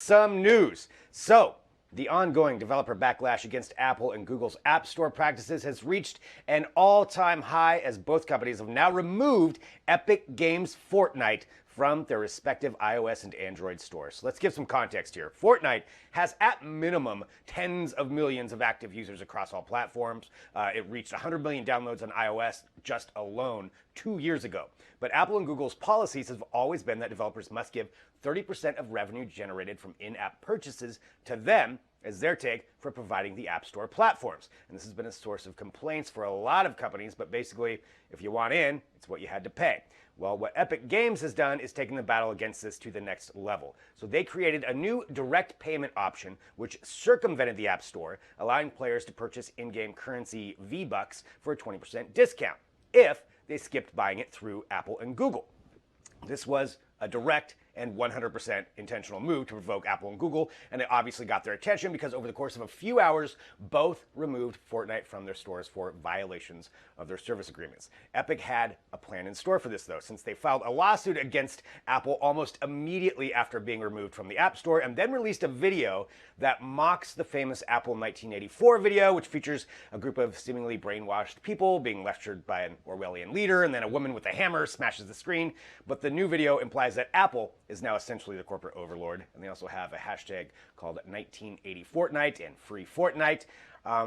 some news. So, the ongoing developer backlash against Apple and Google's App Store practices has reached an all-time high as both companies have now removed Epic Games' Fortnite from their respective iOS and Android stores. So let's give some context here. Fortnite has at minimum tens of millions of active users across all platforms. It reached 100 million downloads on iOS just alone 2 years ago. But Apple and Google's policies have always been that developers must give 30% of revenue generated from in-app purchases to them as their take for providing the App Store platforms. And this has been a source of complaints for a lot of companies, but basically, if you want in, it's what you had to pay. Well, what Epic Games has done is taken the battle against this to the next level. So they created a new direct payment option which circumvented the App Store, allowing players to purchase in-game currency V-Bucks for a 20% discount if they skipped buying it through Apple and Google. This was a direct and 100% intentional move to provoke Apple and Google, and it obviously got their attention because over the course of a few hours, both removed Fortnite from their stores for violations of their service agreements. Epic had a plan in store for this, though, since they filed a lawsuit against Apple almost immediately after being removed from the App Store, and then released a video that mocks the famous Apple 1984 video, which features a group of seemingly brainwashed people being lectured by an Orwellian leader, and then a woman with a hammer smashes the screen. But the new video implies that Apple is now essentially the corporate overlord, and they also have a hashtag called 1980 Fortnite and Free Fortnite.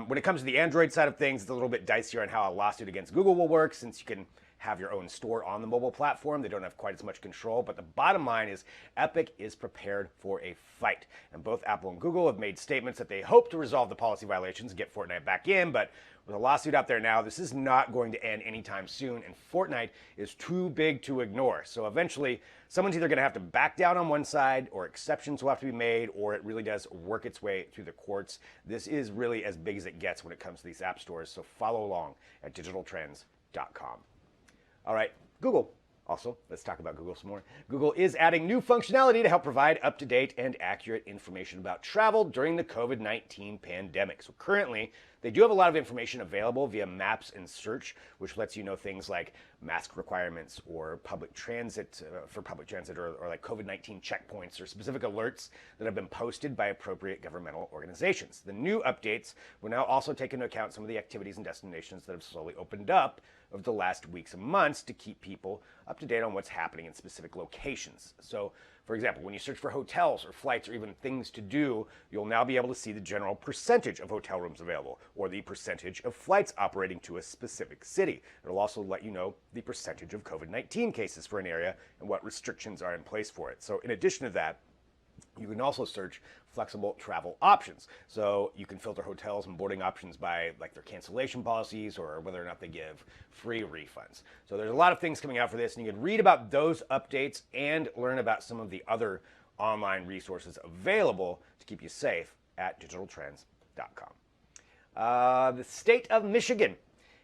When it comes to the Android side of things, it's a little bit dicier on how a lawsuit against Google will work, since you can have your own store on the mobile platform. They don't have quite as much control, but the bottom line is Epic is prepared for a fight. And both Apple and Google have made statements that they hope to resolve the policy violations and get Fortnite back in, but with a lawsuit out there now, this is not going to end anytime soon, and Fortnite is too big to ignore. So eventually, someone's either going to have to back down on one side, or exceptions will have to be made, or it really does work its way through the courts. This is really as big as it gets when it comes to these app stores, so follow along at digitaltrends.com. All right, Google. Also, let's talk about Google some more. Google is adding new functionality to help provide up-to-date and accurate information about travel during the COVID-19 pandemic. So currently, they do have a lot of information available via Maps and Search, which lets you know things like mask requirements or public transit or like COVID-19 checkpoints or specific alerts that have been posted by appropriate governmental organizations. The new updates will now also take into account some of the activities and destinations that have slowly opened up over the last weeks and months to keep people up to date on what's happening in specific locations. So, for example, when you search for hotels or flights or even things to do, you'll now be able to see the general percentage of hotel rooms available or the percentage of flights operating to a specific city. It'll also let you know the percentage of COVID-19 cases for an area and what restrictions are in place for it. So in addition to that, you can also search flexible travel options. So you can filter hotels and boarding options by like their cancellation policies or whether or not they give free refunds. So there's a lot of things coming out for this, and you can read about those updates and learn about some of the other online resources available to keep you safe at digitaltrends.com. The state of Michigan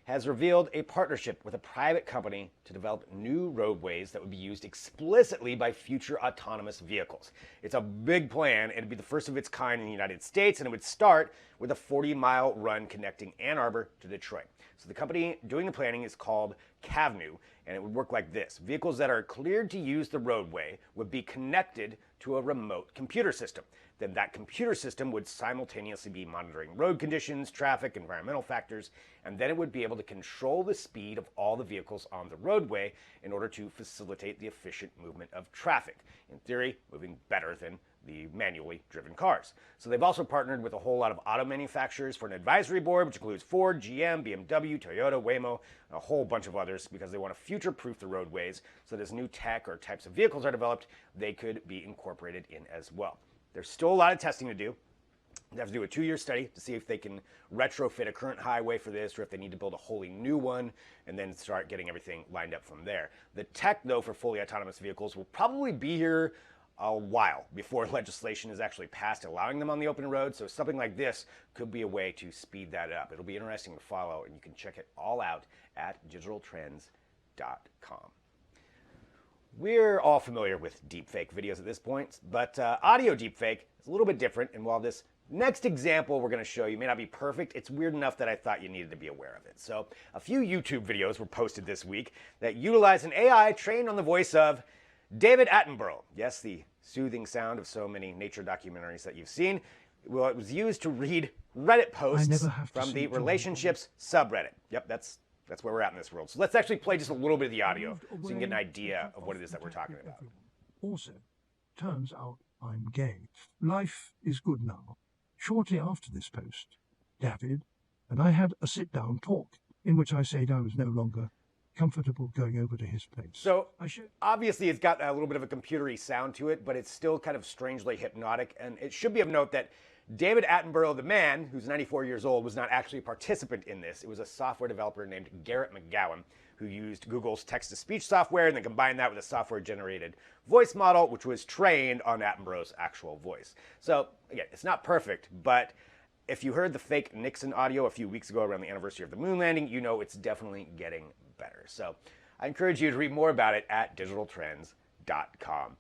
has revealed a partnership with a private company to develop new roadways that would be used explicitly by future autonomous vehicles. It's a big plan, and it'd be the first of its kind in the United States, and it would start with a 40-mile run connecting Ann Arbor to Detroit. So the company doing the planning is called Cavnu, and it would work like this. Vehicles that are cleared to use the roadway would be connected to a remote computer system. Then that computer system would simultaneously be monitoring road conditions, traffic, environmental factors, and then it would be able to control the speed of all the vehicles on the roadway in order to facilitate the efficient movement of traffic. In theory, moving better than the manually driven cars. So they've also partnered with a whole lot of auto manufacturers for an advisory board, which includes Ford, GM, BMW, Toyota, Waymo, and a whole bunch of others, because they want to future-proof the roadways so that as new tech or types of vehicles are developed, they could be incorporated in as well. There's still a lot of testing to do. They have to do a 2-year study to see if they can retrofit a current highway for this or if they need to build a wholly new one and then start getting everything lined up from there. The tech, though, for fully autonomous vehicles will probably be here a while before legislation is actually passed allowing them on the open road, so something like this could be a way to speed that up. It'll be interesting to follow, and you can check it all out at digitaltrends.com. We're all familiar with deepfake videos at this point, but audio deepfake is a little bit different, and while this next example we're going to show you may not be perfect, it's weird enough that I thought you needed to be aware of it. So a few YouTube videos were posted this week that utilize an AI trained on the voice of David Attenborough, yes, the soothing sound of so many nature documentaries that you've seen. Well, it was used to read Reddit posts from the relationships subreddit. Yep, that's where we're at in this world. So let's actually play just a little bit of the audio so you can get an idea of what it is that we're talking about. Also, turns out I'm gay. Life is good now. Shortly after this post, David and I had a sit-down talk in which I said I was no longer comfortable going over to his place. So obviously it's got a little bit of a computery sound to it, but it's still kind of strangely hypnotic. And it should be of note that David Attenborough, the man, who's 94 years old, was not actually a participant in this. It was a software developer named Garrett McGowan who used Google's text-to-speech software and then combined that with a software-generated voice model, which was trained on Attenborough's actual voice. So again, it's not perfect, but if you heard the fake Nixon audio a few weeks ago around the anniversary of the moon landing, you know it's definitely getting better. So I encourage you to read more about it at digitaltrends.com.